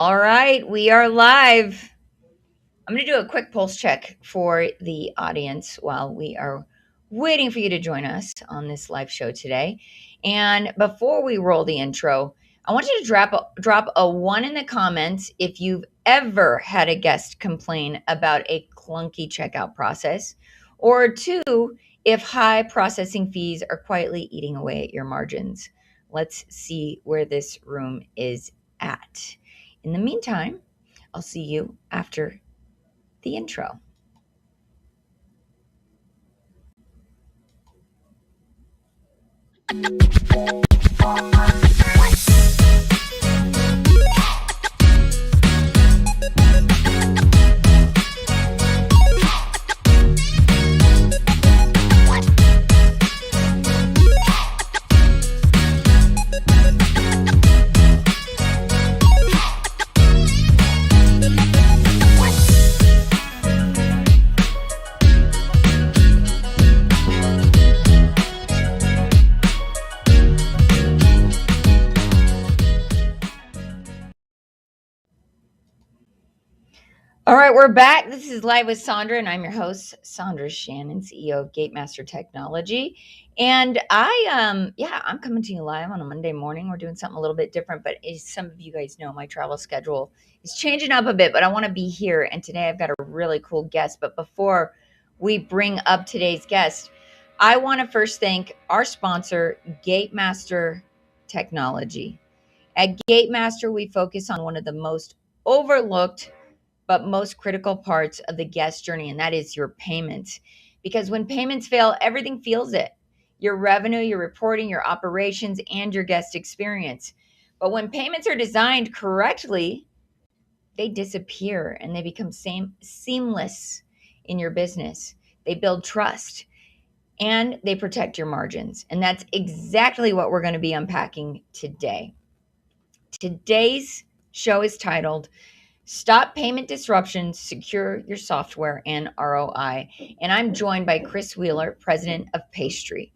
All right, we are live. I'm going to do a quick pulse check for the audience while we are waiting for you to join us on this live show today. And before we roll the intro, I want you to drop a 1 in the comments if you've ever had a guest complain about a clunky checkout process, or 2 if high processing fees are quietly eating away at your margins. Let's see where this room is at. In the meantime, I'll see you after the intro. All right, we're back. This is Live with Sondra, and I'm your host, Sondra Shannon, CEO of Gatemaster Technology. And I'm coming to you live on a Monday morning. We're doing something a little bit different, but as some of you guys know, my travel schedule is changing up a bit, but I want to be here. And today I've got a really cool guest. But before we bring up today's guest, I want to first thank our sponsor, Gatemaster Technology. At Gatemaster, we focus on one of the most overlooked but most critical parts of the guest journey, and that is your payments. Because when payments fail, everything feels it. Your revenue, your reporting, your operations, and your guest experience. But when payments are designed correctly, they disappear and they become seamless in your business. They build trust and they protect your margins. And that's exactly what we're going to be unpacking today. Today's show is titled Stop Payment Disruptions, Secure Your Software and ROI. And I'm joined by Chris Wheeler, president of Paystri.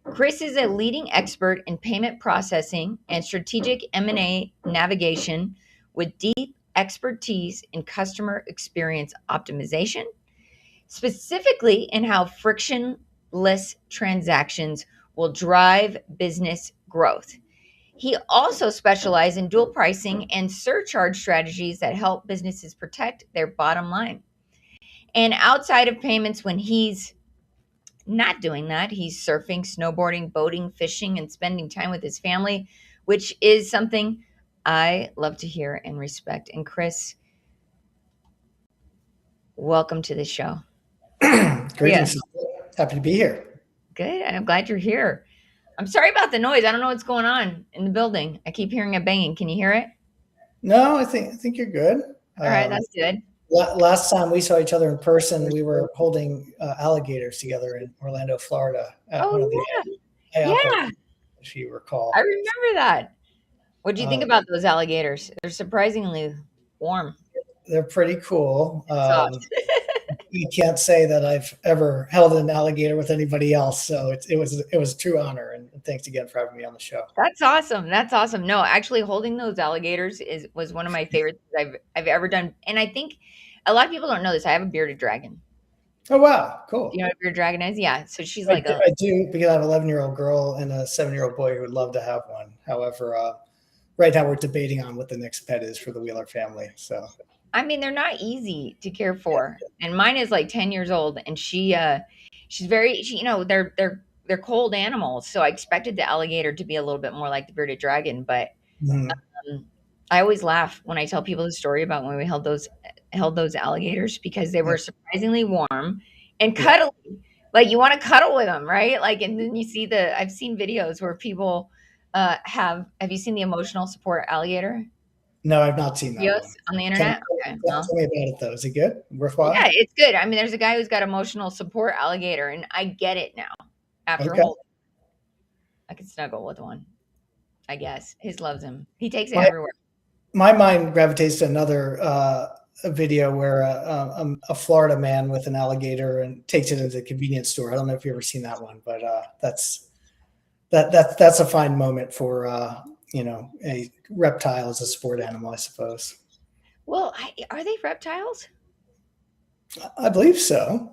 Chris is a leading expert in payment processing and strategic M&A navigation with deep expertise in customer experience optimization, specifically in how frictionless transactions will drive business growth. He also specializes in dual pricing and surcharge strategies that help businesses protect their bottom line. And outside of payments, when he's not doing that, he's surfing, snowboarding, boating, fishing, and spending time with his family, which is something I love to hear and respect. And Chris, welcome to the show. Greetings. Happy to be here. Good. I'm glad you're here. I'm sorry about the noise. I don't know what's going on in the building. I keep hearing a banging. Can you hear it? No, I think you're good. All right, that's good. Last time we saw each other in person, we were holding alligators together in Orlando, Florida. At one of the if you recall. I remember that. What do you think about those alligators? They're surprisingly warm. They're pretty cool. You can't say that I've ever held an alligator with anybody else, so it was a true honor. And thanks again for having me on the show. That's awesome. That's awesome. No, actually, holding those alligators was one of my favorite things I've ever done. And I think a lot of people don't know this. I have a bearded dragon. Oh wow, cool. Do you know what a bearded dragon is? Yeah. So she's I do, because I have an 11-year-old girl and a 7-year-old boy who would love to have one. However, right now we're debating on what the next pet is for the Wheeler family. So I mean, they're not easy to care for. And mine is like 10 years old, and she's very, they're cold animals. So I expected the alligator to be a little bit more like the bearded dragon, but I always laugh when I tell people the story about when we held those alligators, because they were surprisingly warm and cuddly. Like, you want to cuddle with them, right? Like, and then you see I've seen videos where people have you seen the emotional support alligator? No, I've not seen that Yes, on the internet. Okay, tell me about it though. Is it good? Worthwhile? Yeah, it's good. I mean, there's a guy who's got emotional support alligator, and I get it now. After holding, I can snuggle with one. I guess his loves him. He takes it everywhere. My mind gravitates to another video where a Florida man with an alligator and takes it into the convenience store. I don't know if you've ever seen that one, but that's a fine moment for a reptile as a sport animal, I suppose. Well, are they reptiles? I believe so.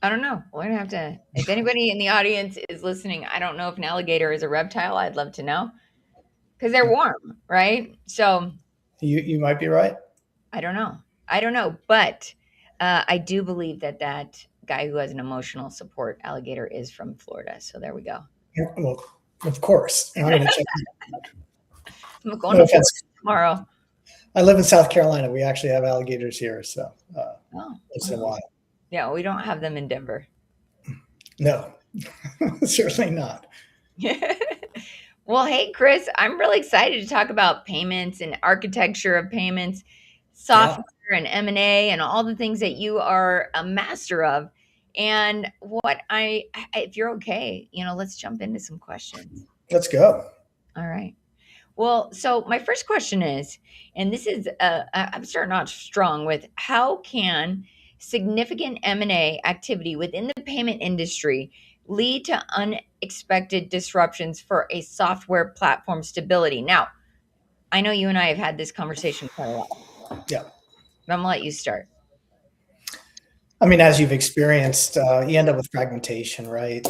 I don't know. We're gonna have to. If anybody in the audience is listening, I don't know if an alligator is a reptile. I'd love to know because they're warm, right? So You might be right. I don't know. I don't know, but I do believe that that guy who has an emotional support alligator is from Florida. So there we go. Yeah, well, of course. I'm going to check. I'm going No to Florida offense. tomorrow. I live in South Carolina. We actually have alligators here, so Oh, once in a while. yeah, we don't have them in Denver. No, certainly not. Well, hey, Chris, I'm really excited to talk about payments and architecture of payments, Yeah, software and M&A and all the things that you are a master of. And what if you're okay, let's jump into some questions. let's go. All right. Well, so my first question is, and this is, I'm starting off strong with how can significant M&A activity within the payment industry lead to unexpected disruptions for a software platform stability? Now, I know you and I have had this conversation quite a lot. Yeah. But I'm gonna let you start. I mean, as you've experienced, you end up with fragmentation, right?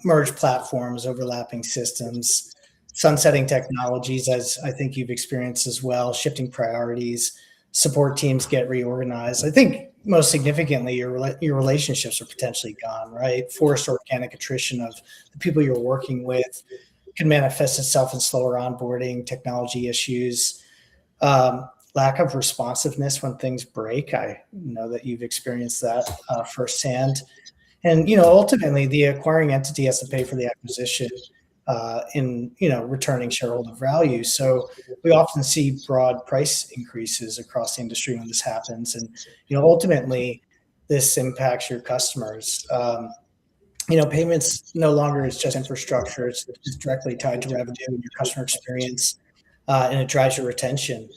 Merged platforms, overlapping systems, sunsetting technologies, as I think you've experienced as well, shifting priorities, support teams get reorganized. I think most significantly, your relationships are potentially gone, right? Forced organic attrition of the people you're working with can manifest itself in slower onboarding, technology issues, lack of responsiveness when things break. I know that you've experienced that firsthand. And ultimately, the acquiring entity has to pay for the acquisition in returning shareholder value. So we often see broad price increases across the industry when this happens, and ultimately, this impacts your customers. Payments no longer is just infrastructure; it's directly tied to revenue and your customer experience, and it drives your retention.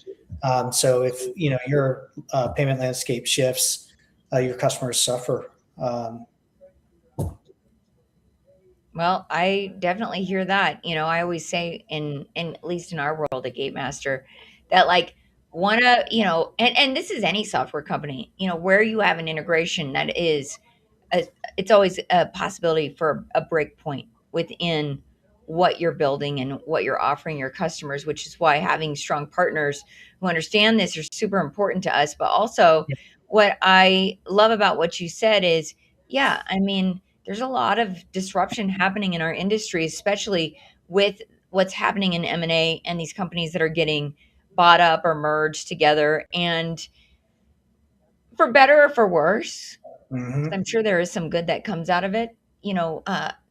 So if your payment landscape shifts, your customers suffer. Well, I definitely hear that. I always say in at least in our world at Gatemaster that like one of, and this is any software company, where you have an integration that is a, it's always a possibility for a break point within what you're building and what you're offering your customers, which is why having strong partners who understand this are super important to us. But also, what I love about what you said is, yeah, I mean, there's a lot of disruption happening in our industry, especially with what's happening in M&A and these companies that are getting bought up or merged together. And for better or for worse, Mm-hmm. I'm sure there is some good that comes out of it.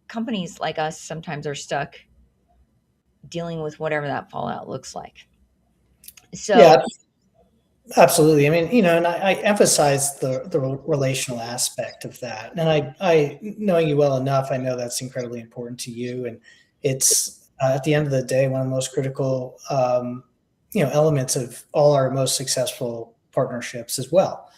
Companies like us sometimes are stuck dealing with whatever that fallout looks like. Yeah, So, absolutely. I mean, and I emphasize the relational aspect of that. And I knowing you well enough, I know that's incredibly important to you. And it's at the end of the day, one of the most critical, elements of all our most successful partnerships as well.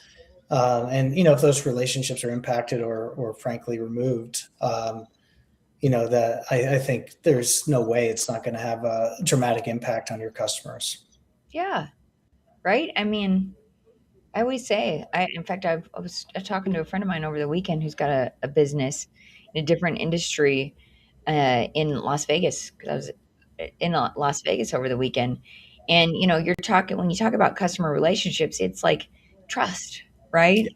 And if those relationships are impacted or frankly removed, that I think there's no way it's not going to have a dramatic impact on your customers. yeah, right? I mean, I always say, in fact, I was talking to a friend of mine over the weekend who's got a business in a different industry in Las Vegas, because I was in Las Vegas over the weekend. And, when you talk about customer relationships, it's like trust, right?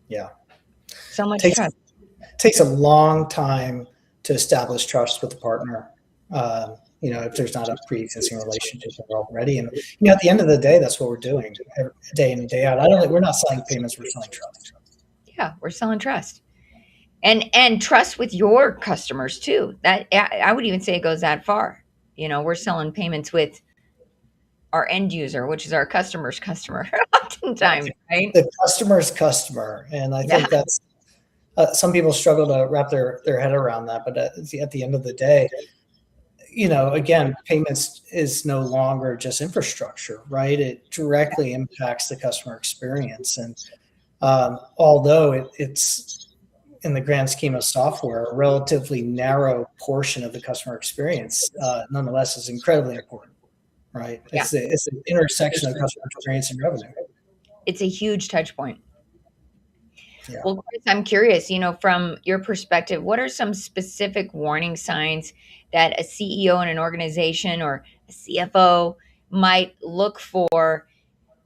Yeah. So much Takes trust. takes a long time to establish trust with a partner. If there's not a pre-existing relationship already, and at the end of the day, that's what we're doing day in and day out. We're not selling payments; we're selling trust. Yeah, we're selling trust. And trust with your customers too. That I would even say it goes that far. We're selling payments with our end user, which is our customer's customer, oftentimes, right? The customer's customer, and I Yeah, think that's some people struggle to wrap their head around that. But at the end of the day, again, payments is no longer just infrastructure, right? It directly impacts the customer experience, and although it's in the grand scheme of software, a relatively narrow portion of the customer experience, nonetheless, is incredibly important. right? Yeah, It's an intersection of customer experience and revenue. it's a huge touch point. Yeah. Well, Chris, I'm curious, from your perspective, what are some specific warning signs that a CEO in an organization or a CFO might look for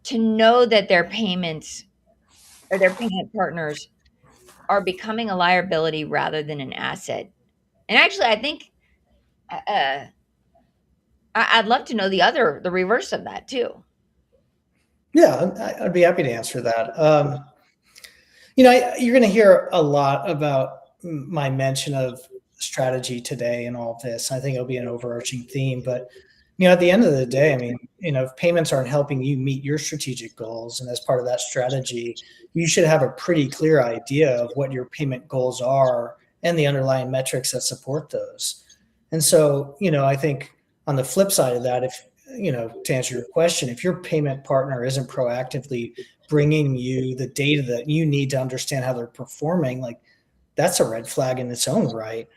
to know that their payments or their payment partners are becoming a liability rather than an asset? And actually, I think I'd love to know the reverse of that too. Yeah, I'd be happy to answer that. You're going to hear a lot about my mention of strategy today and all of this. I think it'll be an overarching theme, but at the end of the day, I mean, if payments aren't helping you meet your strategic goals, and as part of that strategy, you should have a pretty clear idea of what your payment goals are and the underlying metrics that support those. And so, I think on the flip side of that, if to answer your question, if your payment partner isn't proactively bringing you the data that you need to understand how they're performing, like that's a red flag in its own right.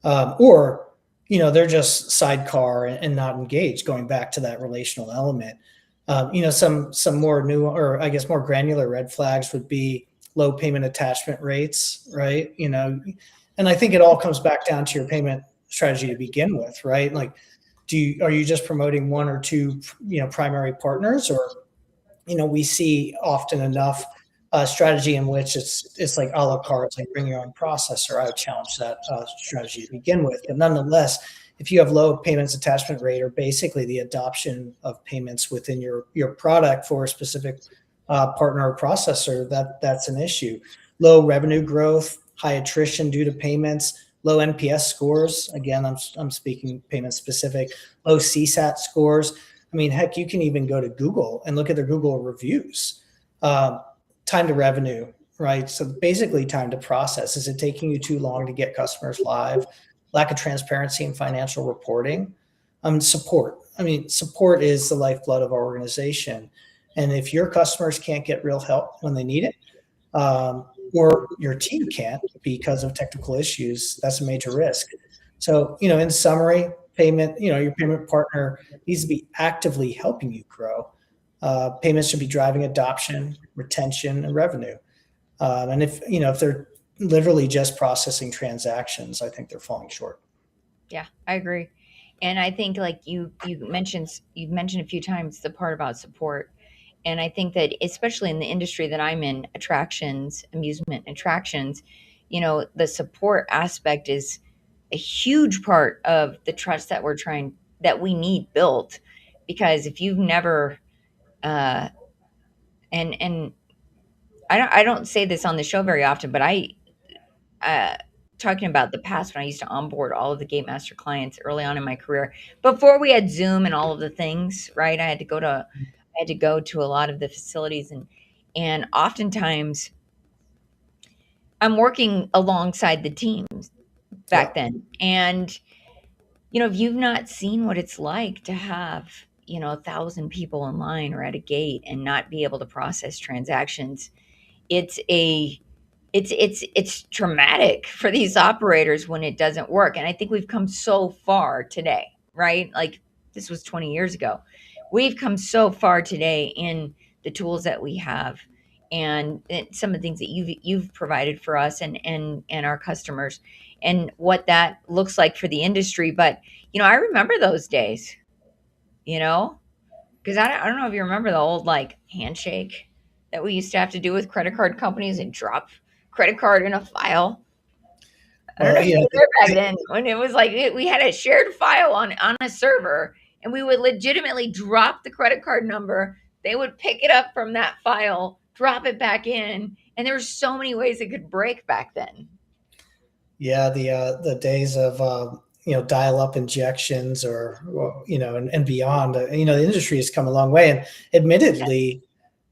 Or they're just sidecar and not engaged. Going back to that relational element, some more new, or I guess more granular red flags would be low payment attachment rates, right? And I think it all comes back down to your payment strategy to begin with, right? Like, are you just promoting one or two primary partners, or we see often enough strategy in which it's like a la carte, like bring your own processor. I would challenge that strategy to begin with. But nonetheless, if you have low payments attachment rate, or basically the adoption of payments within your product for a specific partner or processor, that's an issue. Low revenue growth, high attrition due to payments, low NPS scores. Again, I'm speaking payment specific. Low CSAT scores. I mean, heck, you can even go to Google and look at their Google reviews. Time to revenue, right? So basically time to process. Is it taking you too long to get customers live? Lack of transparency in financial reporting. Support. I mean, support is the lifeblood of our organization. And if your customers can't get real help when they need it, or your team can't because of technical issues, that's a major risk. So, in summary, your payment partner needs to be actively helping you grow. Payments should be driving adoption, retention, and revenue. And if they're literally just processing transactions, I think they're falling short. Yeah, I agree. And I think like you've mentioned a few times the part about support. And I think that especially in the industry that I'm in, attractions, amusement attractions, the support aspect is a huge part of the trust that we need built. Because if you've never uh and I don't say this on the show very often, but uh, talking about the past when I used to onboard all of the Gate Master clients early on in my career, before we had Zoom and all of the things, right? I had to go to a lot of the facilities, and oftentimes I'm working alongside the teams Yeah. back then. And if you've not seen what it's like to have, 1,000 people in line or at a gate and not be able to process transactions, it's a it's traumatic for these operators when it doesn't work. And I think we've come so far today, right? Like this was 20 years ago. We've come so far today in the tools that we have, and some of the things that you've provided for us and our customers, and what that looks like for the industry. But I remember those days, you know because I don't know if you remember the old like handshake that we used to have to do with credit card companies and drop credit card in a file. I don't know Well, if you were there back then when it was like we had a shared file on a server, and we would legitimately drop the credit card number. They would pick it up from that file, drop it back in, and there were so many ways it could break back then. yeah, the days of dial up injections, or and beyond. The industry has come a long way, and admittedly,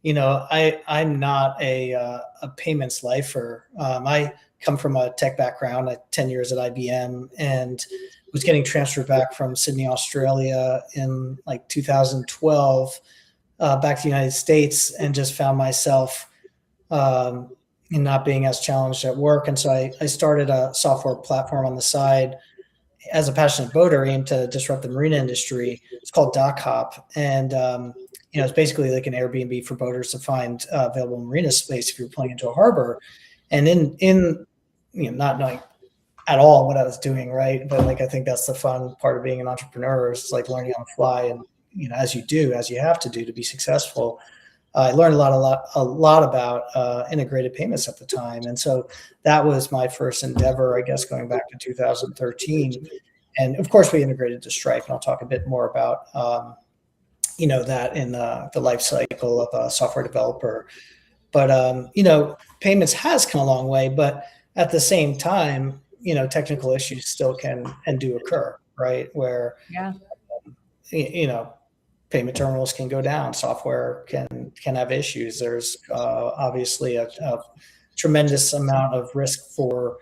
I'm not a payments lifer. I come from a tech background. 10 years at IBM, and was getting transferred back from Sydney, Australia, in like 2012, back to the United States, and just found myself um, not being as challenged at work. And so I started a software platform on the side, as a passionate boater, aimed to disrupt the marine industry. It's called Dock Hop, and it's basically like an Airbnb for boaters to find available marina space if you're pulling into a harbor. And in not knowing at all what I was doing, right? But like I think that's the fun part of being an entrepreneur is like learning on the fly, and as you have to do to be successful. I learned a lot about integrated payments at the time, and so that was my first endeavor, I guess, going back to 2013. And of course, we integrated to Stripe, and I'll talk a bit more about that in the life cycle of a software developer. But payments has come a long way, but at the same time, technical issues still can and do occur, right? Where Yeah. you know payment terminals can go down, software can have issues. There's obviously a tremendous amount of risk for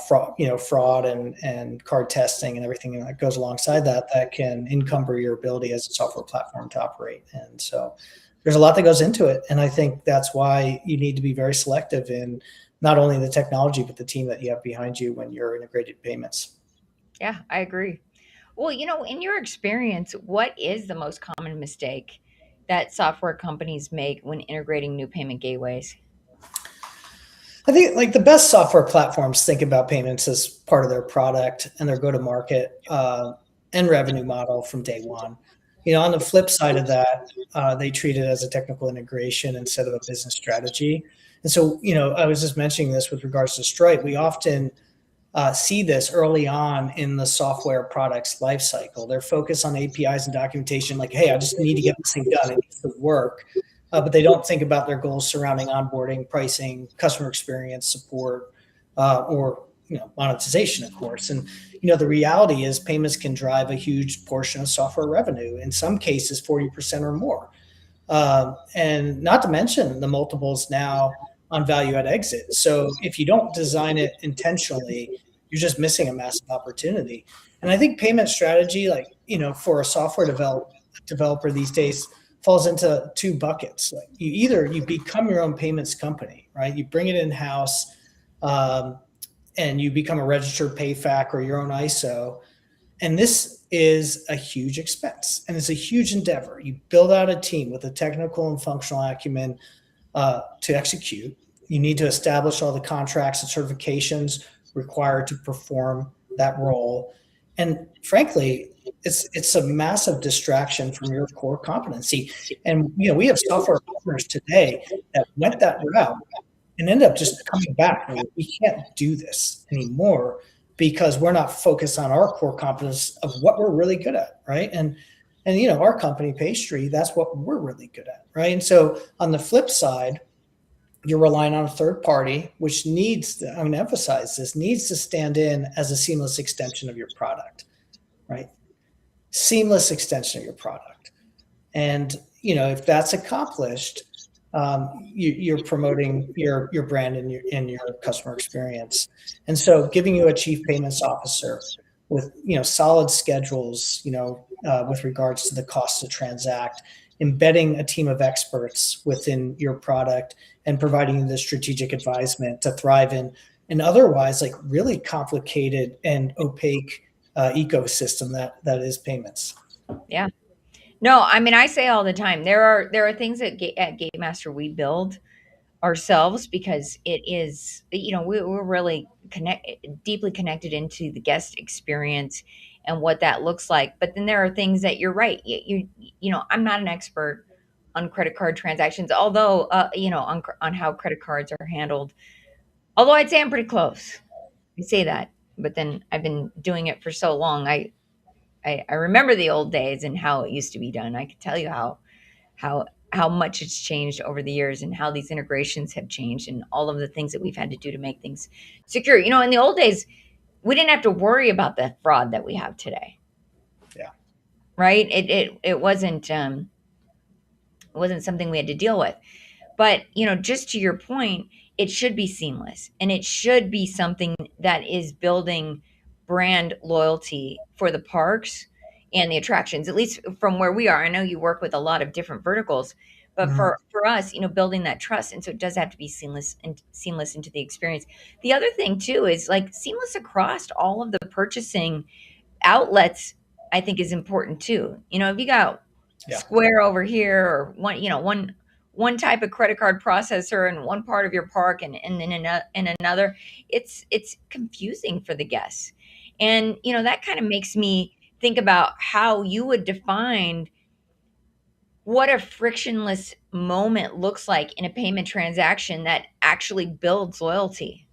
fraud and card testing and everything that goes alongside that can encumber your ability as a software platform to operate. And so there's a lot that goes into it, and I think that's why you need to be very selective in not only the technology but the team that you have behind you when you're integrated payments. Yeah, I agree. Well, in your experience, what is the most common mistake that software companies make when integrating new payment gateways? I think like the best software platforms think about payments as part of their product and their go-to-market and revenue model from day one. On the flip side of that, they treat it as a technical integration instead of a business strategy. And so, I was just mentioning this with regards to Stripe. We often see this early on in the software product's lifecycle. They're focused on APIs and documentation, like, hey, I just need to get this thing done. It needs to work. But they don't think about their goals surrounding onboarding, pricing, customer experience, support, or monetization, of course. And the reality is payments can drive a huge portion of software revenue. In some cases, 40% or more. And not to mention the multiples now on value at exit. So if you don't design it intentionally, you're just missing a massive opportunity. And I think payment strategy, like, for a software developer these days, falls into two buckets. Like you become your own payments company, right? You bring it in house, and you become a registered PayFac or your own ISO. And this is a huge expense and it's a huge endeavor. You build out a team with a technical and functional acumen to execute. You need to establish all the contracts and certifications required to perform that role. And frankly, it's a massive distraction from your core competency. And we have software partners today that went that route and ended up just coming back. And we can't do this anymore because we're not focused on our core competence of what we're really good at, right? And our company, Paystri, that's what we're really good at, right? And so on the flip side, you're relying on a third party, which needs to, I'm going to emphasize this, needs to stand in as a seamless extension of your product, right? Seamless extension of your product. And, if that's accomplished, you're promoting your brand and your customer experience. And so giving you a chief payments officer with, solid schedules, with regards to the cost to transact, embedding a team of experts within your product and providing you the strategic advisement to thrive in an otherwise like really complicated and opaque ecosystem that is payments. Yeah. No, I mean, I say all the time, there are things at Game Master we build ourselves because it is, we're really deeply connected into the guest experience and what that looks like. But then there are things that you're right. I'm not an expert on credit card transactions, although, on how credit cards are handled. Although I'd say I'm pretty close. I say that, but then I've been doing it for so long. I remember the old days and how it used to be done. I could tell you how much it's changed over the years and how these integrations have changed and all of the things that we've had to do to make things secure. In the old days, we didn't have to worry about the fraud that we have today. Yeah. Right? It wasn't something we had to deal with. But, just to your point, it should be seamless and it should be something that is building brand loyalty for the parks and the attractions, at least from where we are. I know you work with a lot of different verticals, But Mhm. for us, building that trust, and so it does have to be seamless into the experience. The other thing too is like seamless across all of the purchasing outlets, I think is important too. If you got Yeah. Square over here, or one type of credit card processor in one part of your park, and then in another, it's confusing for the guests. And that kind of makes me think about how you would define what a frictionless moment looks like in a payment transaction that actually builds loyalty.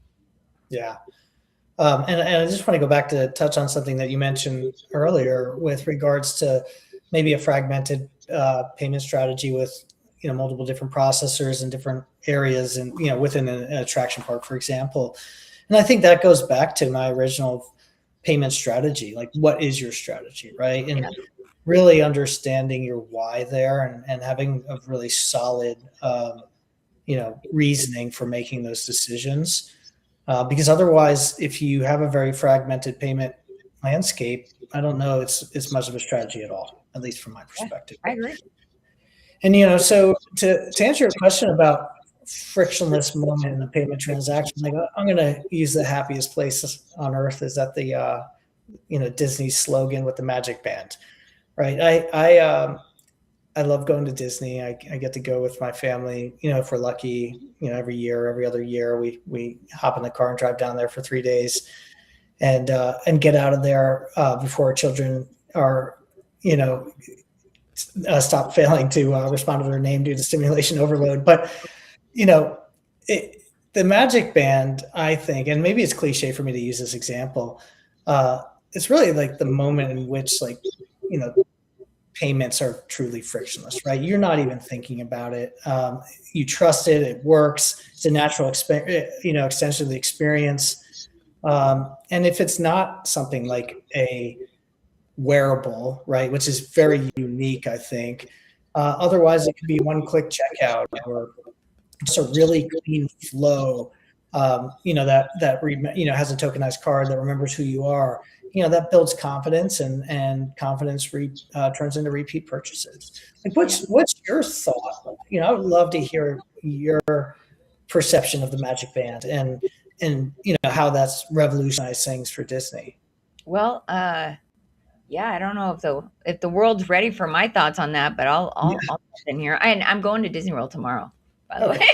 Yeah. And I just want to go back to touch on something that you mentioned earlier with regards to maybe a fragmented payment strategy with multiple different processors in different areas and within an attraction park, for example. And I think that goes back to my original payment strategy. Like, what is your strategy, right? Yeah. And really understanding your why there, and having a really solid reasoning for making those decisions. Because otherwise, if you have a very fragmented payment landscape, I don't know it's much of a strategy at all, at least from my Yeah, perspective. I agree. And so to answer your question about frictionless moment in the payment transaction, like, I'm going to use the happiest place on earth is that the Disney slogan with the magic band, right? I love going to Disney. I get to go with my family. If we're lucky, every year, every other year, we hop in the car and drive down there for 3 days, and get out of there before our children are, you know, stop failing to respond to their name due to stimulation overload. But you know, it, the Magic Band, I think, and maybe it's cliche for me to use this example. It's really like the moment in which, like, you know payments are truly frictionless, right? You're not even thinking about it. You trust it. It works. It's a natural extension of the experience. And if it's not something like a wearable, right, which is very unique, I think. Otherwise, it could be one-click checkout or just a really clean flow. That has a tokenized card that remembers who you are. That builds confidence, and confidence turns into repeat purchases. Like, Yeah. what's your thought? I would love to hear your perception of the Magic Band, and how that's revolutionized things for Disney. Well, yeah, I don't know if the world's ready for my thoughts on that, but Yeah. I'll jump in here. I'm going to Disney World tomorrow, by the way. Okay.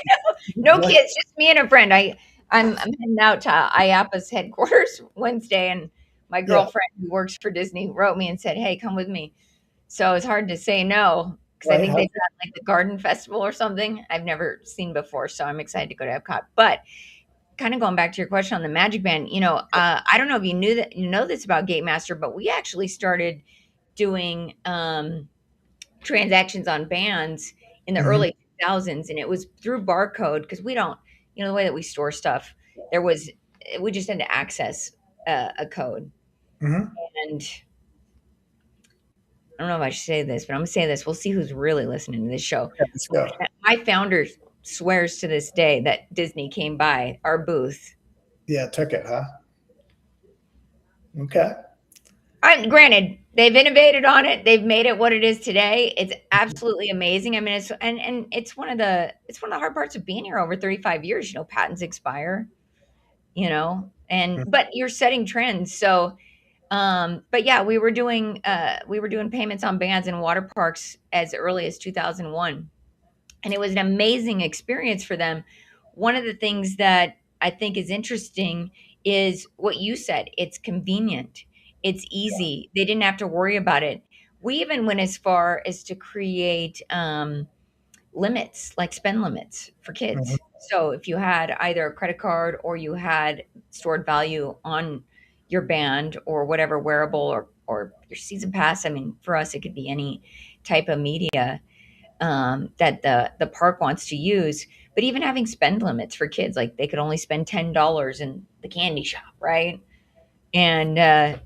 No kids, just me and a friend. I'm heading out to IAPA's headquarters Wednesday, and my Yeah. girlfriend who works for Disney wrote me and said, "Hey, come with me." So it's hard to say no because I Right. think they've got like the Garden Festival or something I've never seen before. So I'm excited to go to Epcot. But kind of going back to your question on the Magic Band, I don't know if you know this about Gate Master, but we actually started doing transactions on bands in the Mhm. early 2000s, and it was through barcode because we don't, the way that we store stuff, there was we just had to access a code. Mhm. And I don't know if I should say this, but I'm gonna say this. We'll see who's really listening to this show. Yeah, let's go. My founder swears to this day that Disney came by our booth. Yeah, took it, huh? Okay. Granted, they've innovated on it. They've made it what it is today. It's absolutely amazing. I mean, and it's one of the hard parts of being here over 35 years. Patents expire. And Mhm. but you're setting trends. So, but yeah, we were doing payments on bands in water parks as early as 2001, and it was an amazing experience for them. One of the things that I think is interesting is what you said. It's convenient. It's easy. They didn't have to worry about it. We even went as far as to create limits, like spend limits for Mhm. kids. So if you had either a credit card or you had stored value on your band or whatever wearable or your season pass, I mean, for us, it could be any type of media that the park wants to use. But even having spend limits for kids, like they could only spend $10 in the candy shop, right? And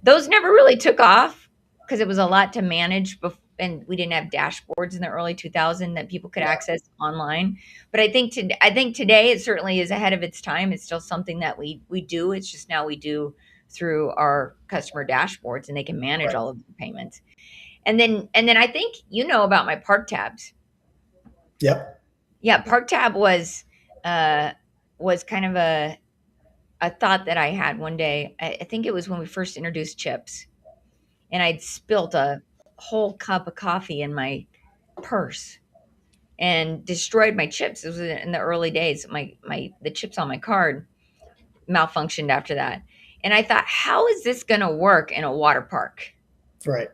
those never really took off because it was a lot to manage. And we didn't have dashboards in the early 2000s that people could Yeah, access online. But I think today it certainly is ahead of its time. It's still something that we do. It's just now we do through our customer dashboards, and they can manage right. all of the payments. And then I think about my park tabs. Yep. Yeah, Park Tab was kind of a thought that I had one day. I think it was when we first introduced chips, and I'd spilt a whole cup of coffee in my purse and destroyed my chips. It was in the early days. My the chips on my card malfunctioned after that. And I thought, how is this going to work in a water park? Right.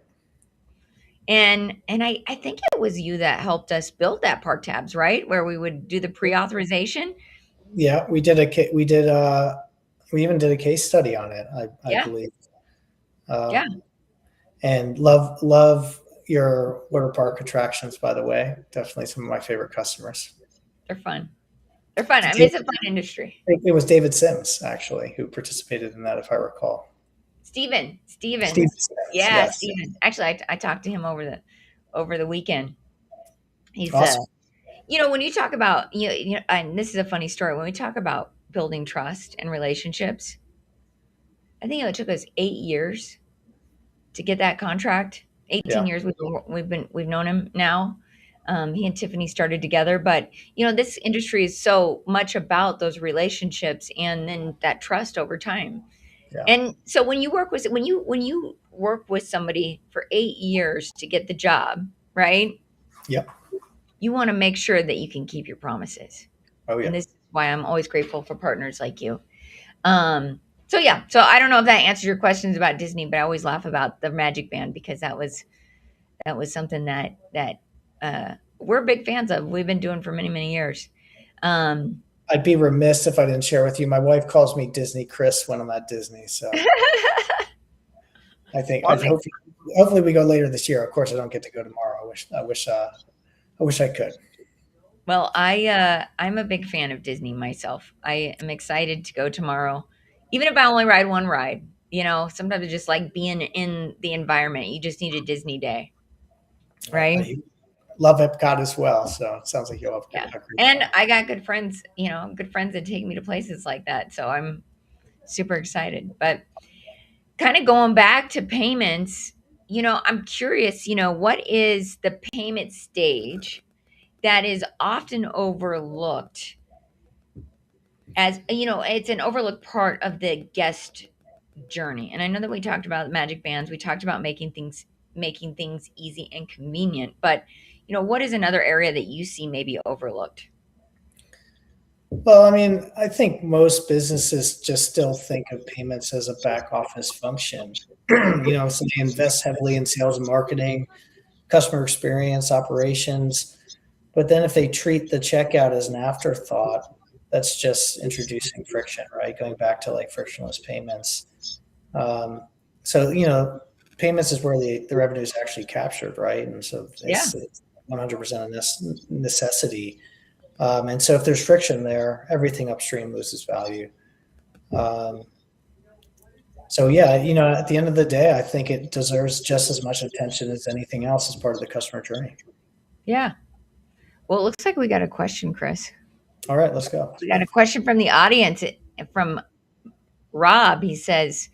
And I think it was you that helped us build that Park Tabs, right? Where we would do the pre-authorization. Yeah, we even did a case study on it, I Yeah, believe. yeah, Um, and love your water park attractions, by the way. Definitely some of my favorite customers. they're fun. They're fun. I mean, Did it's a fun industry. think it was David Sims actually who participated in that, if I recall. Steven. Steve Sims, Yeah, yes. Steven. Actually, I talked to him over the weekend. He's Awesome. when you talk about and this is a funny story. When we talk about building trust and relationships, I think it took us 8 years to get that contract. 18 Yeah, years we've known him now. He and Tiffany started together, but this industry is so much about those relationships and then that trust over time. yeah, And so when you work with somebody for 8 years to get the job, right? yeah. You want to make sure that you can keep your promises. Oh And yeah. this is why I'm always grateful for partners like you. So yeah, so I don't know if that answers your questions about Disney, but I always laugh about the Magic Band because that was something that we're big fans of. We've been doing for many, many years. Um, I'd be remiss if I didn't share with you. My wife calls me Disney Chris when I'm at Disney, so I think I well, hopefully we go later this year. Of course, I don't get to go tomorrow. I wish I could. I'm a big fan of Disney myself. I am excited to go tomorrow, even if I only ride one ride. Sometimes I just like being in the environment. You just need a Disney day, right? I love Epcot as well, so it sounds like you'll have Yeah. a great And time. I got good friends that take me to places like that. So I'm super excited. But kind of going back to payments, I'm curious, what is the payment stage that is often overlooked as, it's an overlooked part of the guest journey. And I know that we talked about magic bands, we talked about making things easy and convenient, but what is another area that you see maybe overlooked? Well, I mean, I think most businesses just still think of payments as a back office function. So they invest heavily in sales and marketing, customer experience, operations. But then if they treat the checkout as an afterthought, that's just introducing friction, right? Going back to like frictionless payments. Um, so payments is where the revenue is actually captured, right? And so Yeah. it's 100% of this necessity. And so if there's friction there, everything upstream loses value. Um, so yeah, at the end of the day, I think it deserves just as much attention as anything else as part of the customer journey. Yeah. Well, it looks like we got a question, Chris. All right, let's go. We got a question from the audience from Rob. He says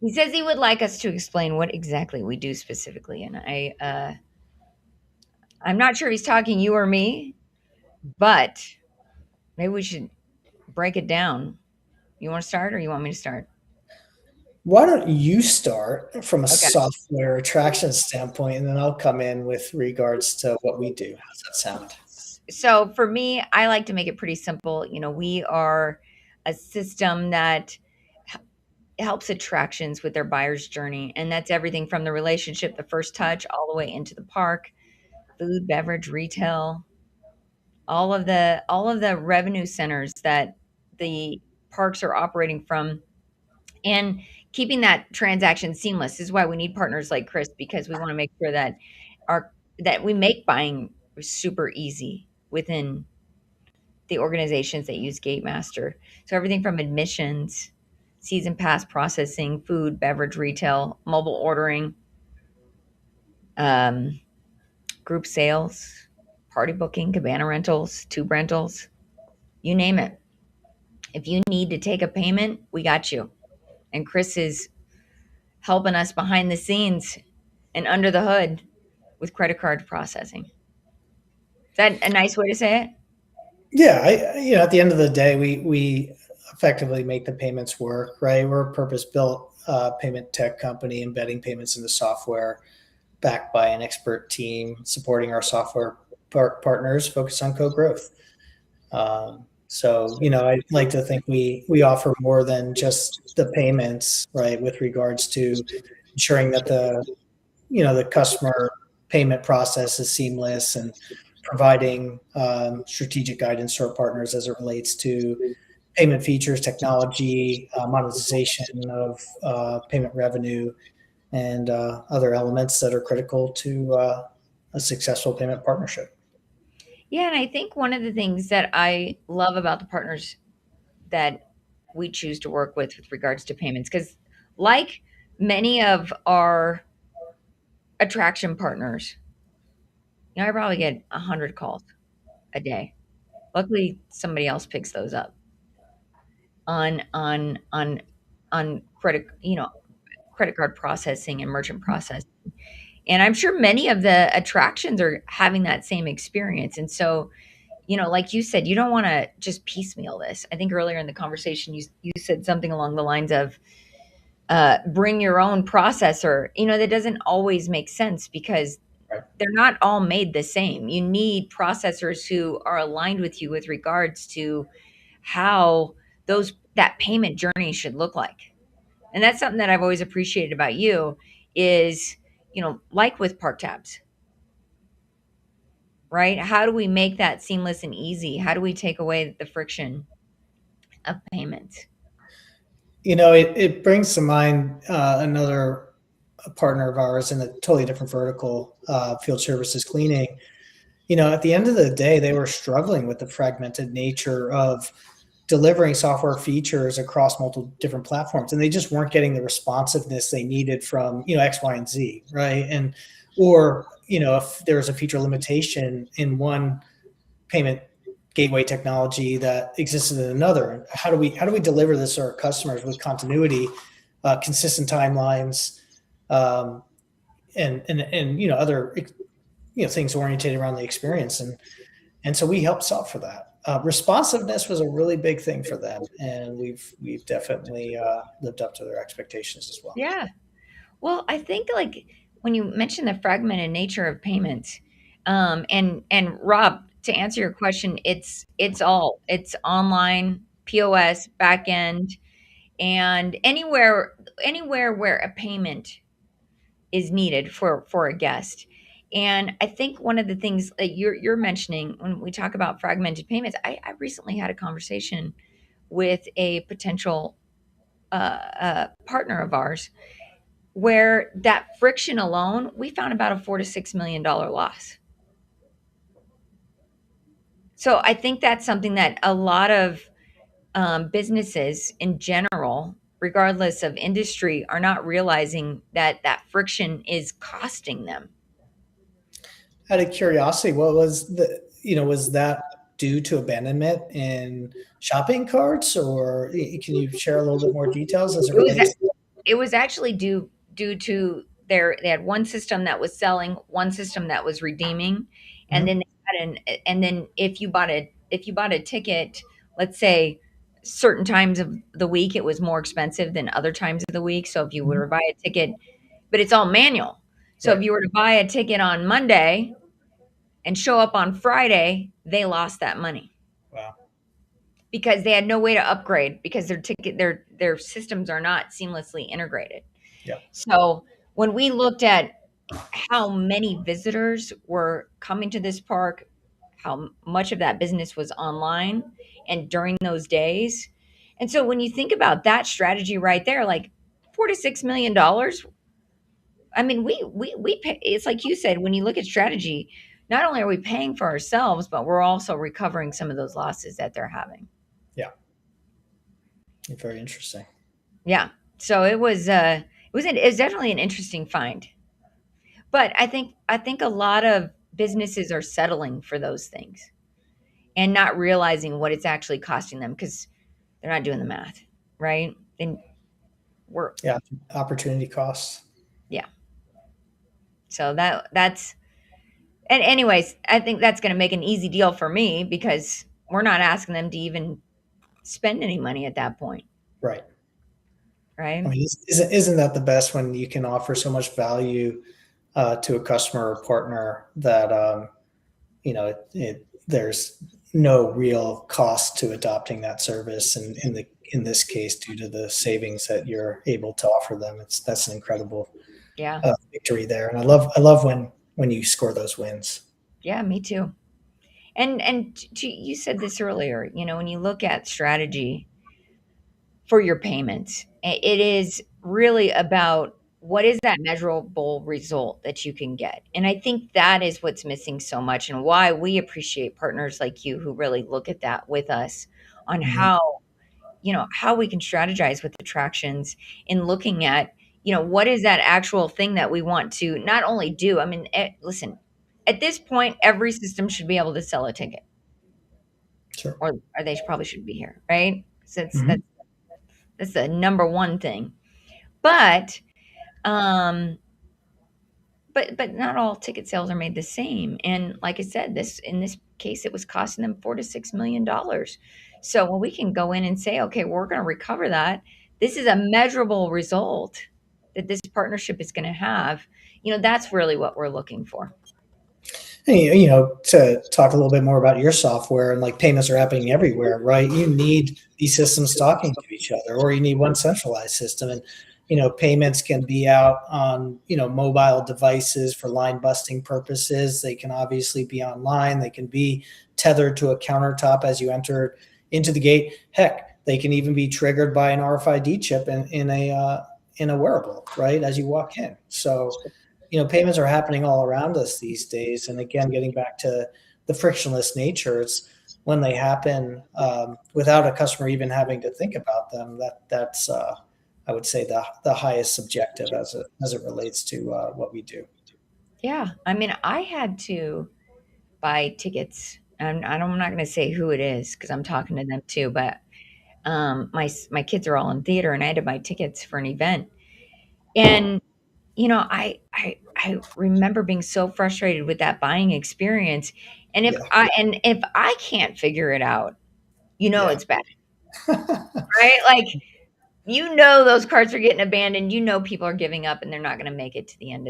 he would like us to explain what exactly we do specifically, and I'm not sure if he's talking you or me, but maybe we should break it down. You want to start, or you want me to start? Why don't you start from a Okay. software attraction standpoint, and then I'll come in with regards to what we do. How's that sound? So for me, I like to make it pretty simple. We are a system that helps attractions with their buyer's journey, and that's everything from the relationship, the first touch, all the way into the park, food, beverage, retail, all of the revenue centers that the parks are operating from, and keeping that transaction seamless. This is why we need partners like Chris, because we want to make sure our that we make buying super easy within the organizations that use Gatemaster. So everything from admissions, season pass processing, food, beverage, retail, mobile ordering, um, group sales, party booking, cabana rentals, tube rentals, you name it. If you need to take a payment, we got you. And Chris is helping us behind the scenes and under the hood with credit card processing. Is that a nice way to say it? Yeah, at the end of the day, we effectively make the payments work, right? We're a purpose-built payment tech company embedding payments into software, backed by an expert team supporting our software partners focused on co-growth. So, I like to think we offer more than just the payments, right? With regards to ensuring that the customer payment process is seamless and providing strategic guidance to our partners as it relates to payment features, technology, monetization of payment revenue, and other elements that are critical to a successful payment partnership. Yeah, and I think one of the things that I love about the partners that we choose to work with regards to payments, because like many of our attraction partners, I probably get 100 calls a day. Luckily, somebody else picks those up on credit card processing and merchant processing. And I'm sure many of the attractions are having that same experience. And so, like you said, you don't want to just piecemeal this. I think earlier in the conversation, you said something along the lines of bring your own processor. That doesn't always make sense because Right. they're not all made the same. You need processors who are aligned with you with regards to how that payment journey should look like. And that's something that I've always appreciated about you is, like with Park Tabs, right? How do we make that seamless and easy? How do we take away the friction of payments? It brings to mind another partner of ours in a totally different vertical, field services cleaning. At the end of the day, they were struggling with the fragmented nature of delivering software features across multiple different platforms, and they just weren't getting the responsiveness they needed from X, Y, and Z, right? And or if there was a feature limitation in one payment gateway technology that existed in another, how do we deliver this to our customers with continuity, consistent timelines, um, and other things oriented around the experience, and so we helped solve for that. Responsiveness was a really big thing for them, and we've definitely lived up to their expectations as well. Yeah. Well, I think like when you mention the fragmented nature of payments, and Rob, to answer your question, it's online, POS, back end, and anywhere where a payment is needed for a guest. And I think one of the things that you're mentioning when we talk about fragmented payments, I recently had a conversation with a potential partner of ours where that friction alone, we found about a $4 to $6 million loss. So I think that's something that a lot of businesses in general, regardless of industry, are not realizing that that friction is costing them. Out of curiosity, what was was that due to abandonment in shopping carts, or can you share a little bit more details as it It was relates? it was actually due to they had one system that was selling, one system that was redeeming, and Mhm. then and then if you bought a ticket, let's say certain times of the week it was more expensive than other times of the week. So if you were Mhm. to buy a ticket, but it's all manual. So if Right. you were to buy a ticket on Monday and show up on Friday, they lost that money Wow. because they had no way to upgrade because their systems are not seamlessly integrated. Yeah. So when we looked at how many visitors were coming to this park, how much of that business was online and during those days. And so when you think about that strategy right there, like $4 to $6 million, I mean, we pay, it's like you said, when you look at strategy, not only are we paying for ourselves, but we're also recovering some of those losses that they're having. Yeah. Very interesting. Yeah. So it was definitely an interesting find. But I think a lot of businesses are settling for those things and not realizing what it's actually costing them because they're not doing the math, right? And we're Yeah. Opportunity costs. yeah. So that's And anyways, I think that's going to make an easy deal for me because we're not asking them to even spend any money at that point, Right. I right? mean, isn't that the best when you can offer so much value to a customer or partner that there's no real cost to adopting that service, and in this case, due to the savings that you're able to offer them, that's an incredible Yeah. victory there. And I love when you score those wins. Yeah, me too. And you said this earlier, when you look at strategy for your payments, it is really about what is that measurable result that you can get. And I think that is what's missing so much, and why we appreciate partners like you who really look at that with us on Mhm. how we can strategize with attractions in looking at, what is that actual thing that we want to not only do. I mean, listen, at this point, every system should be able to sell a ticket, Sure. or they probably should be here, right? So Mhm. that's the number one thing. But um, but not all ticket sales are made the same. And like I said, in this case, it was costing them $4 to $6 million. So when we can go in and say, okay, we're going to recover that, this is a measurable result that this partnership is going to have. That's really what we're looking for. And, to talk a little bit more about your software, and like payments are happening everywhere, right? You need these systems talking to each other, or you need one centralized system. And, payments can be out on, mobile devices for line busting purposes. They can obviously be online. They can be tethered to a countertop as you enter into the gate. Heck, they can even be triggered by an RFID chip in a wearable, right? As you walk in. So, payments are happening all around us these days. And again, getting back to the frictionless nature, it's when they happen without a customer even having to think about them. That's I would say the highest subjective as it relates to what we do. Yeah. I mean, I had to buy tickets. And I'm not going to say who it is because I'm talking to them too. But my kids are all in theater, and I had to buy tickets for an event. And I remember being so frustrated with that buying experience. And Yeah, if I can't figure it out, yeah. it's bad, right? Like, those carts are getting abandoned. People are giving up, and they're not going to make it to the end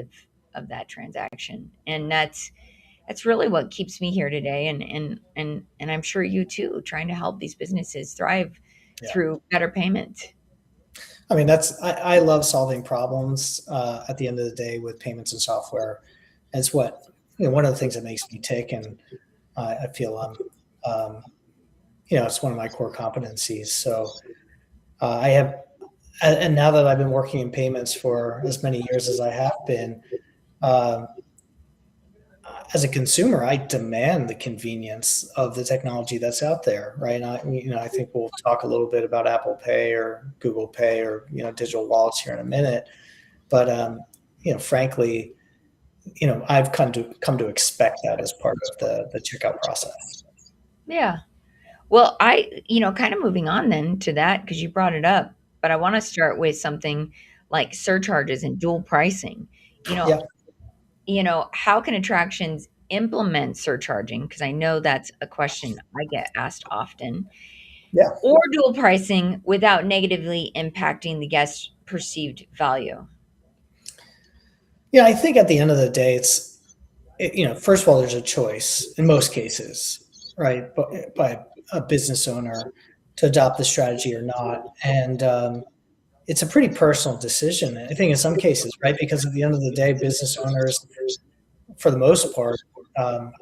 of that transaction. And that's really what keeps me here today. And I'm sure you too, trying to help these businesses thrive Yeah. through better payment. I mean, I love solving problems at the end of the day with payments and software. It's what, one of the things that makes me tick, and I feel it's one of my core competencies. So I have, and now that I've been working in payments for as many years as I have been, um, as a consumer, I demand the convenience of the technology that's out there, right? And I think we'll talk a little bit about Apple Pay or Google Pay or digital wallets here in a minute. But frankly, I've come to expect that as part of the checkout process. Yeah. Well, kind of moving on then to that because you brought it up, but I want to start with something like surcharges and dual pricing. You know, Yeah, how can attractions implement surcharging? Because I know that's a question I get asked often, yeah, or dual pricing without negatively impacting the guest's perceived value. yeah. I think at the end of the day, first of all, there's a choice in most cases, right, by a business owner to adopt the strategy or not, and it's a pretty personal decision. I think in some cases, right, because at the end of the day, business owners, for the most part, um,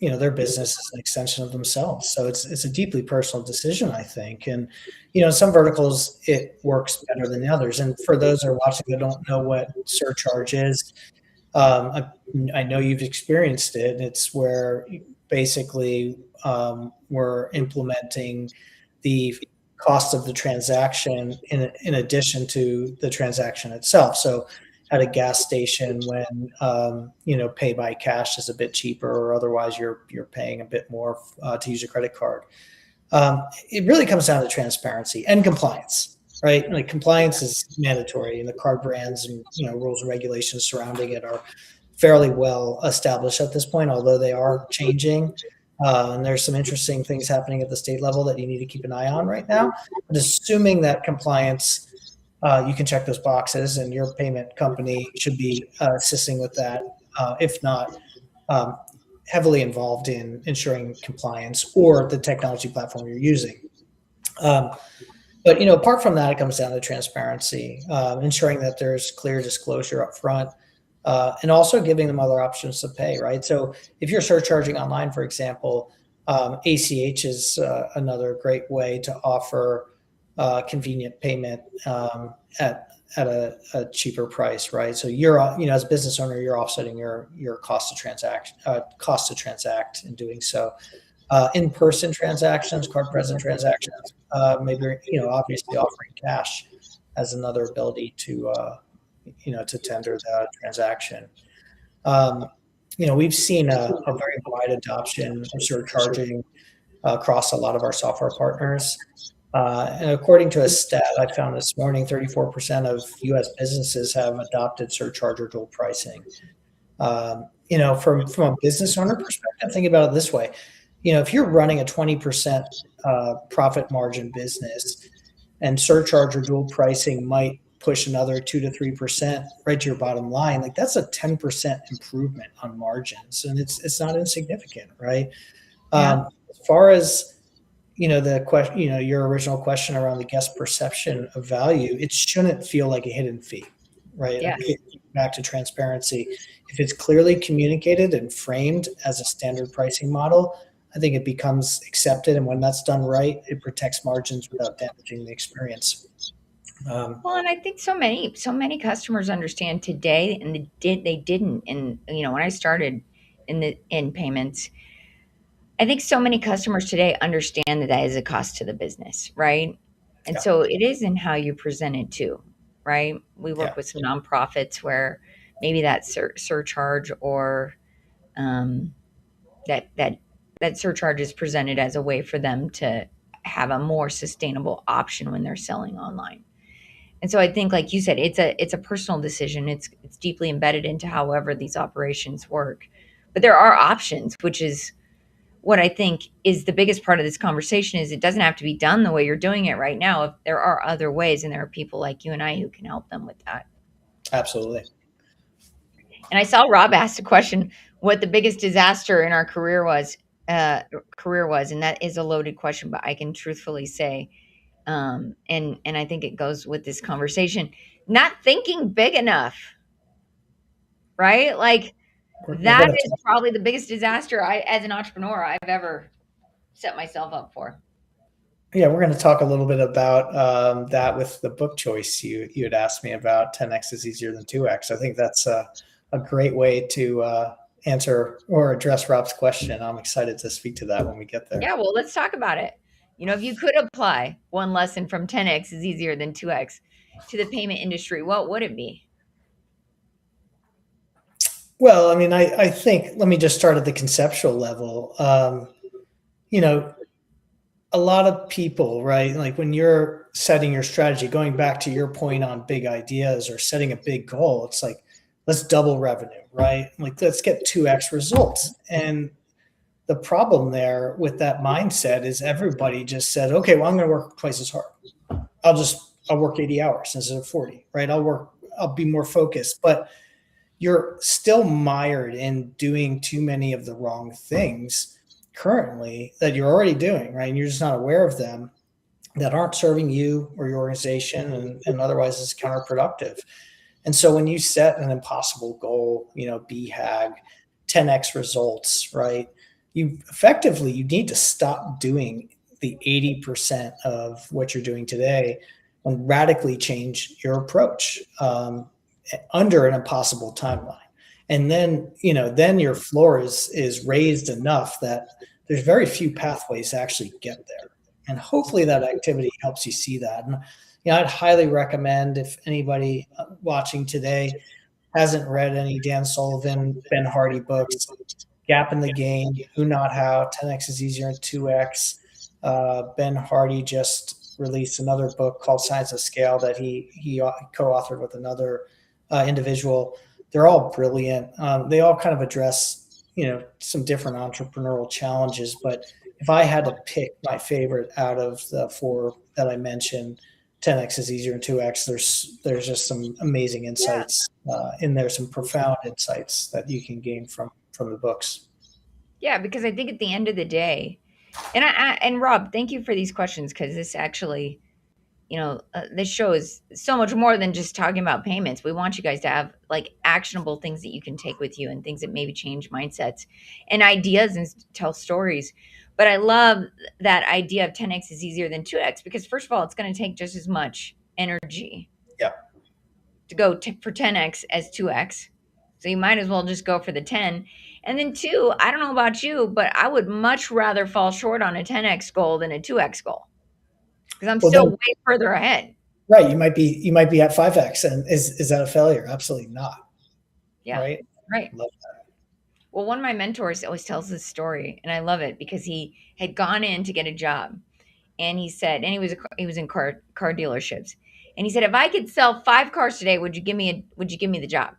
their business is an extension of themselves. So it's a deeply personal decision, I think. And in some verticals it works better than others. And for those that are watching that don't know what surcharge is, I know you've experienced it. It's where basically we're implementing the cost of the transaction in addition to the transaction itself. So at a gas station, when pay by cash is a bit cheaper, or otherwise you're paying a bit more to use a credit card. It really comes down to transparency and compliance, right? Like compliance is mandatory, and the card brands and rules and regulations surrounding it are fairly well established at this point, although they are changing. And there's some interesting things happening at the state level that you need to keep an eye on right now. But assuming that compliance, you can check those boxes, and your payment company should be assisting with that. If not, um, heavily involved in ensuring compliance or the technology platform you're using. Um, but apart from that, it comes down to transparency, ensuring that there's clear disclosure up front, and also giving them other options to pay. Right. So if you're surcharging online, for example, ACH is another great way to offer convenient payment at a cheaper price, right? So you're, as a business owner, you're offsetting your cost to transact in doing so. In-person transactions, card-present transactions, maybe obviously offering cash as another ability to tender the transaction. We've seen a very wide adoption of surcharging across a lot of our software partners. And according to a stat I found this morning, 34% of U.S. businesses have adopted surcharge or dual pricing. From a business owner perspective, think about it this way. If you're running a 20% profit margin business, and surcharge or dual pricing might push another 2 to 3% right to your bottom line, like that's a 10% improvement on margins, and it's not insignificant, right? Yeah. As far as the question, your original question around the guest perception of value, it shouldn't feel like a hidden fee, right? Yes. Back to transparency. If it's clearly communicated and framed as a standard pricing model, I think it becomes accepted. And when that's done right, it protects margins without damaging the experience. Well, and I think so many customers understand today, and they didn't. And when I started in payments, I think so many customers today understand that that is a cost to the business, right? And Yeah. so it is in how you present it too, right? We work Yeah. with some nonprofits where maybe that surcharge or um, that surcharge is presented as a way for them to have a more sustainable option when they're selling online. And so I think, like you said, it's a personal decision. It's deeply embedded into however these operations work. But there are options, which is what I think is the biggest part of this conversation is it doesn't have to be done the way you're doing it right now. If there are other ways, and there are people like you and I who can help them with that. Absolutely. And I saw Rob asked a question, what the biggest disaster in our career was, and that is a loaded question, but I can truthfully say, and I think it goes with this conversation, not thinking big enough, right? Like We're that going to is probably the biggest disaster as an entrepreneur, I've ever set myself up for. Yeah, we're going to talk a little bit about that with the book choice you had asked me about. 10x is easier than 2x. I think that's a great way to answer or address Rob's question. I'm excited to speak to that when we get there. Yeah, well, let's talk about it. If you could apply one lesson from 10x is easier than 2x to the payment industry, what would it be? Well, I mean, I think, let me just start at the conceptual level. A lot of people, right? Like when you're setting your strategy, going back to your point on big ideas or setting a big goal, it's like, let's double revenue, right? Like, let's get 2x results. And the problem there with that mindset is everybody just said, okay, well, I'm going to work twice as hard. I'll work 80 hours instead of 40, right? I'll be more focused, but you're still mired in doing too many of the wrong things currently that you're already doing, right? And you're just not aware of them, that aren't serving you or your organization, and otherwise is counterproductive. And so when you set an impossible goal, BHAG, 10x results, right? You need to stop doing the 80% of what you're doing today and radically change your approach under an impossible timeline. And then your floor is raised enough that there's very few pathways to actually get there. And hopefully that activity helps you see that. And I'd highly recommend, if anybody watching today hasn't read any Dan Sullivan, Ben Hardy books, Gap in the Game, Who Not How, 10x is easier than 2x. Ben Hardy just released another book called Science of Scale that he co-authored with another individual. they're all brilliant. They all kind of address, some different entrepreneurial challenges. But if I had to pick my favorite out of the four that I mentioned, 10x is easier than 2x. There's just some amazing insights in there, some profound insights that you can gain from the books. Yeah, because I think at the end of the day, and Rob, thank you for these questions because this actually, this show is so much more than just talking about payments. We want you guys to have like actionable things that you can take with you and things that maybe change mindsets and ideas and tell stories. But I love that idea of 10x is easier than 2x because first of all, it's going to take just as much energy Yeah. to go for 10x as 2x. So you might as well just go for the 10. And then two, I don't know about you, but I would much rather fall short on a 10x goal than a 2x goal because I'm Well, still then, way further ahead. right, you might be at 5x, and is that a failure? Absolutely not. Yeah, Right. right. Love Well, one of my mentors always tells this story, and I love it because he had gone in to get a job, and he said, and he was in car dealerships, and he said, if I could sell 5 cars today, would you give me the job?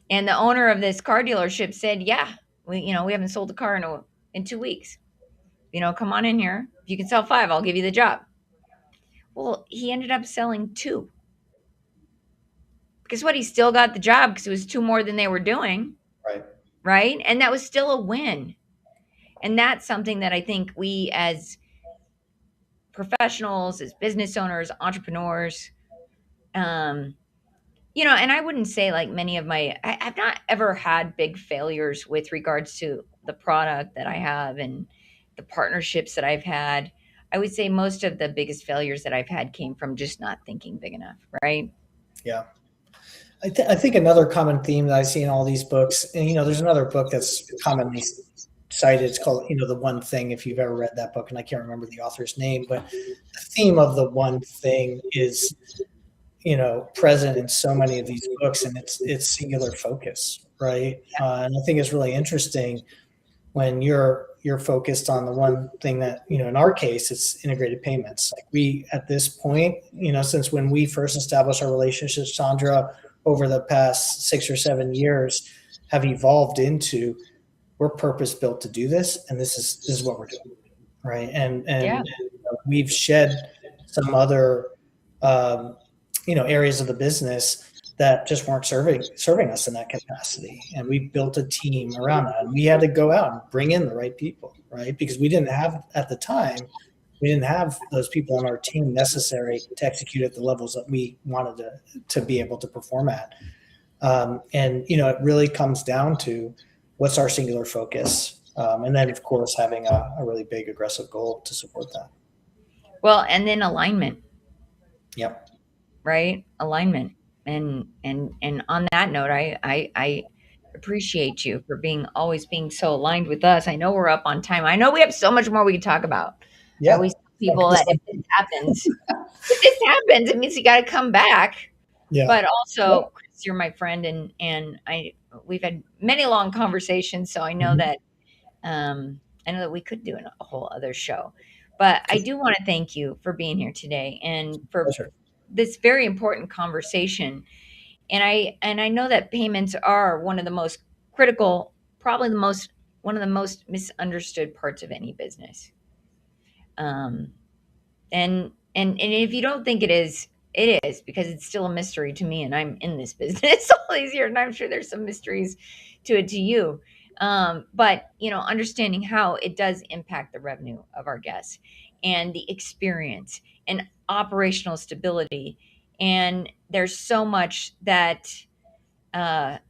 And the owner of this car dealership said, yeah, we haven't sold a car in 2 weeks. Come on in here. If you can sell 5, I'll give you the job. Well, he ended up selling 2. Guess what? He still got the job because it was 2 more than they were doing. right. Right. And that was still a win. And that's something that I think we as professionals, as business owners, entrepreneurs, um, and I wouldn't say like I've not ever had big failures with regards to the product that I have and the partnerships that I've had. I would say most of the biggest failures that I've had came from just not thinking big enough, right? Yeah. I think another common theme that I see in all these books, and there's another book that's commonly cited. It's called, The One Thing. If you've ever read that book, and I can't remember the author's name, but the theme of the one thing is, present in so many of these books, and it's singular focus, right? And I think it's really interesting when you're focused on the one thing that, in our case, it's integrated payments. Like we, at this point, since when we first established our relationship, Sondra, over the past 6 or 7 years, have evolved into, we're purpose built to do this, and this is what we're doing, right? And we've shed some other areas of the business that just weren't serving us in that capacity, and we built a team around that. And we had to go out and bring in the right people, right? Because we didn't have those people on our team necessary to execute at the levels that we wanted to be able to perform at. And it really comes down to what's our singular focus, and then of course having a really big aggressive goal to support that. Well, and then alignment. Yep. Right? Alignment. And on that note, I appreciate you for always being so aligned with us. I know we're up on time. I know we have so much more we can talk about. I Yeah. always tell people that if this happens, it means you got to come back. Yeah. But also, Chris, you're my friend, and we've had many long conversations, so I know that we could do a whole other show. But I do want to thank you for being here today and for this very important conversation. And I know that payments are one of the most critical, probably one of the most misunderstood parts of any business. And if you don't think it is because it's still a mystery to me, and I'm in this business all these years, and I'm sure there's some mysteries to it to you. But understanding how it does impact the revenue of our guests and the experience and operational stability. And there's so much that I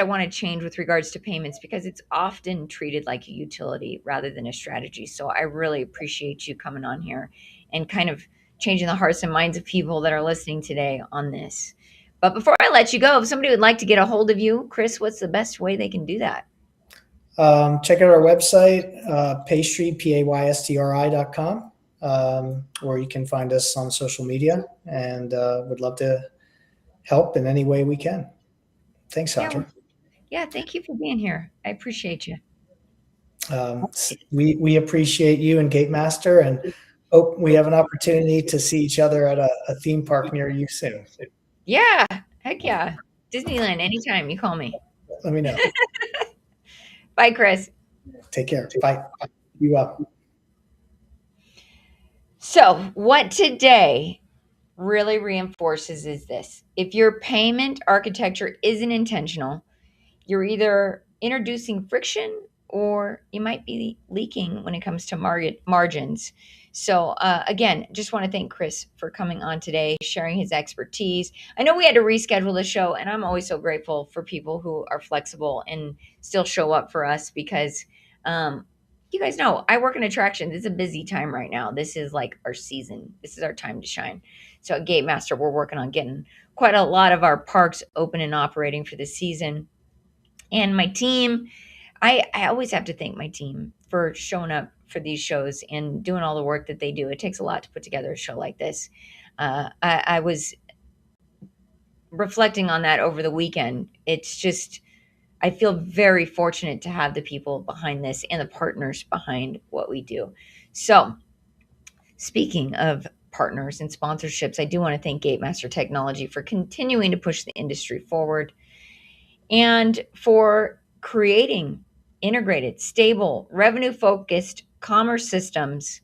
want to change with regards to payments because it's often treated like a utility rather than a strategy. So I really appreciate you coming on here and kind of changing the hearts and minds of people that are listening today on this. But before I let you go, if somebody would like to get a hold of you, Chris, what's the best way they can do that? Check out our website, Paystri, paystri.com, or you can find us on social media, and would love to help in any way we can. Thanks, Sondra. Yeah, thank you for being here. I appreciate you. We appreciate you and Gatemaster, and hope we have an opportunity to see each other at a theme park near you soon. Yeah, heck yeah. Disneyland, anytime you call me. Let me know. Bye, Chris. Take care. Bye. You up. So, what today really reinforces is this: if your payment architecture isn't intentional, you're either introducing friction or you might be leaking when it comes to margins. So, again, just want to thank Chris for coming on today, sharing his expertise. I know we had to reschedule the show, and I'm always so grateful for people who are flexible and still show up for us because you guys know I work in attractions. It's a busy time right now. This is like our season, this is our time to shine. So, at Gate Master, we're working on getting quite a lot of our parks open and operating for the season. And my team, I always have to thank my team for showing up for these shows and doing all the work that they do. It takes a lot to put together a show like this. I was reflecting on that over the weekend. It's just, I feel very fortunate to have the people behind this and the partners behind what we do. So, speaking of partners and sponsorships, I do want to thank Gatemaster Technology for continuing to push the industry forward and for creating integrated, stable, revenue focused commerce systems.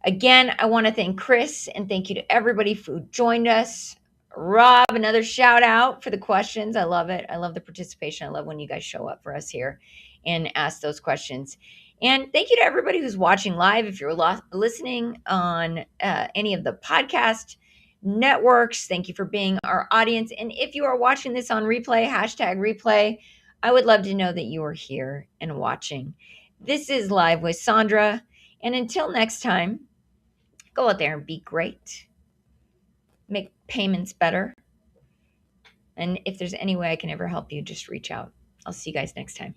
Again, I want to thank Chris and thank you to everybody who joined us. Rob, another shout out for the questions. I love it. I love the participation. I love when you guys show up for us here and ask those questions. And thank you to everybody who's watching live. If you're listening on any of the podcast networks, thank you for being our audience. And if you are watching this on replay, hashtag replay, I would love to know that you are here and watching. This is Live with Sondra. And until next time, go out there and be great. Make payments better. And if there's any way I can ever help you, just reach out. I'll see you guys next time.